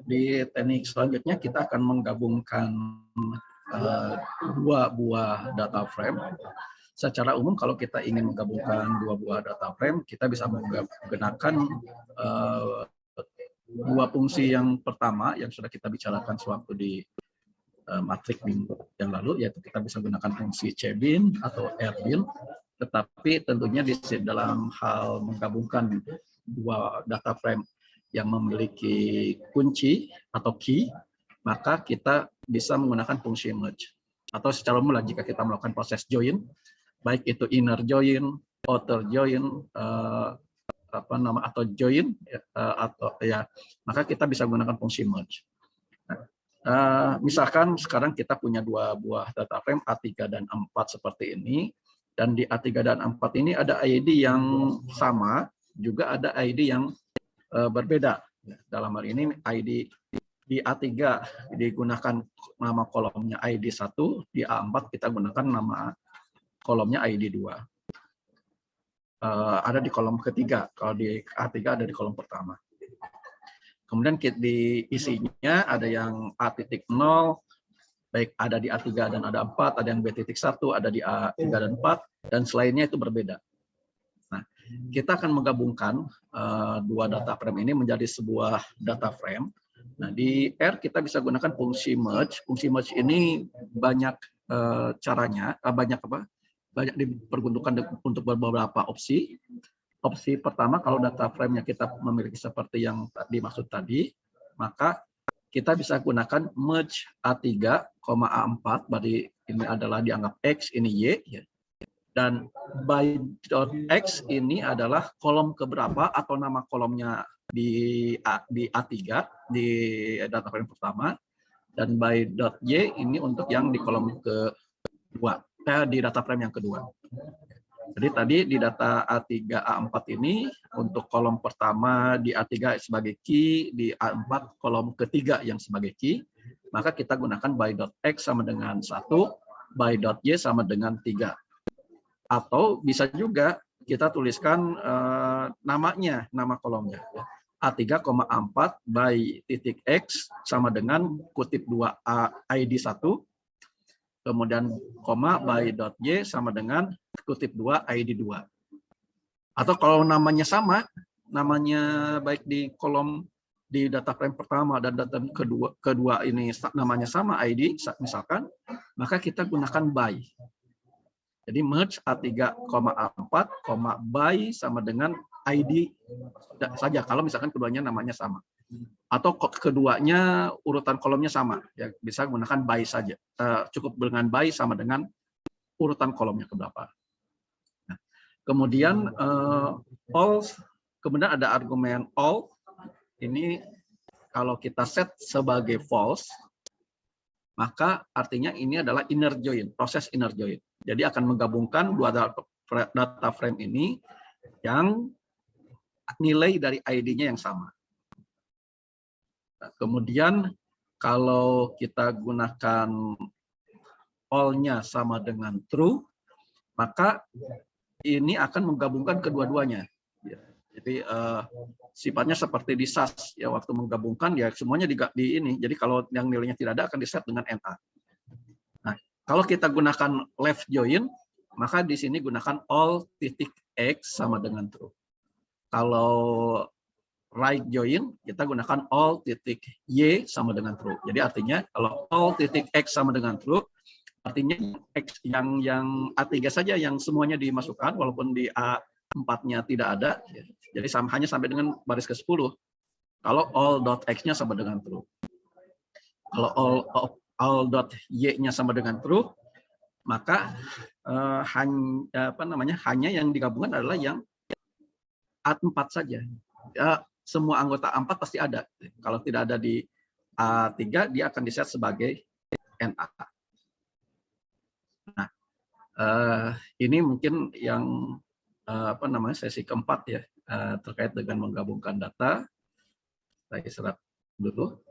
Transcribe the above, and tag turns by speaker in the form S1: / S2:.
S1: Di teknik selanjutnya kita akan menggabungkan dua buah data frame. Secara umum kalau kita ingin menggabungkan dua buah data frame, kita bisa menggunakan dua fungsi yang pertama yang sudah kita bicarakan sewaktu di matrik minggu yang lalu, yaitu kita bisa gunakan fungsi cbin atau rbin. Tetapi tentunya di dalam hal menggabungkan dua data frame yang memiliki kunci atau key, maka kita bisa menggunakan fungsi merge. Atau secara umum jika kita melakukan proses join, baik itu inner join, outer join, atau join, maka kita bisa menggunakan fungsi merge. Misalkan sekarang kita punya dua buah data frame A3 dan A4 seperti ini, dan di A3 dan A4 ini ada ID yang sama, juga ada ID yang berbeda. Dalam hal ini ID di A3 digunakan nama kolomnya ID 1, di A4 kita gunakan nama kolomnya ID 2. Ada di kolom ketiga, kalau di A3 ada di kolom pertama. Kemudian di isinya ada yang A.0, baik ada di A3 dan ada 4, ada yang B.1, ada di A3 dan 4, dan selainnya itu berbeda. Nah, kita akan menggabungkan dua data frame ini menjadi sebuah data frame. Nah, di R kita bisa gunakan fungsi merge. Fungsi merge ini banyak caranya, banyak diperuntukkan untuk beberapa opsi. Opsi pertama, kalau data frame-nya kita memiliki seperti yang dimaksud tadi, maka kita bisa gunakan merge A3, A4, berarti ini adalah dianggap X, ini Y, ya. Dan by.x ini adalah kolom keberapa atau nama kolomnya di A3, di data frame pertama, dan by.y ini untuk yang di kolom kedua, di data frame yang kedua. Jadi tadi di data A3, A4 ini untuk kolom pertama di A3 sebagai key, di A4 kolom ketiga yang sebagai key, maka kita gunakan by.x sama dengan 1, by.y sama dengan 3. Atau bisa juga kita tuliskan namanya, nama kolomnya. A3, A4 by titik X sama dengan kutip 2A ID 1, kemudian koma by.y sama dengan kutip 2 ID 2. Atau kalau namanya sama, namanya baik di kolom di data frame pertama dan data kedua ini namanya sama ID misalkan, maka kita gunakan by. Jadi merge A3, A4, by sama dengan ID saja kalau misalkan keduanya namanya sama. Atau keduanya urutan kolomnya sama, ya bisa gunakan by saja. Cukup dengan by sama dengan urutan kolomnya keberapa. Nah, kemudian all, kemudian ada argumen all. Ini kalau kita set sebagai false, maka artinya ini adalah inner join, proses inner join. Jadi akan menggabungkan dua data frame ini yang nilai dari ID-nya yang sama. Nah, kemudian kalau kita gunakan all-nya sama dengan true, maka ini akan menggabungkan kedua-duanya. Jadi sifatnya seperti di SAS ya, waktu menggabungkan ya semuanya di ini. Jadi kalau yang nilainya tidak ada akan diset dengan NA. Nah, kalau kita gunakan left join, maka di sini gunakan all titik X sama dengan true. Kalau right join, kita gunakan all titik Y sama dengan true. Jadi artinya kalau all titik X sama dengan true, artinya X yang A3 saja yang semuanya dimasukkan, walaupun di A4-nya tidak ada. Jadi hanya sampai dengan baris ke-10. Kalau all.x-nya sama dengan true. Kalau all.y-nya sama dengan true, maka hanya yang digabungkan adalah yang A4 saja. Ya, semua anggota A4 pasti ada. Kalau tidak ada di A3, dia akan diset sebagai NA. Nah, ini mungkin yang sesi keempat ya, terkait dengan menggabungkan data. Saya istirahat dulu.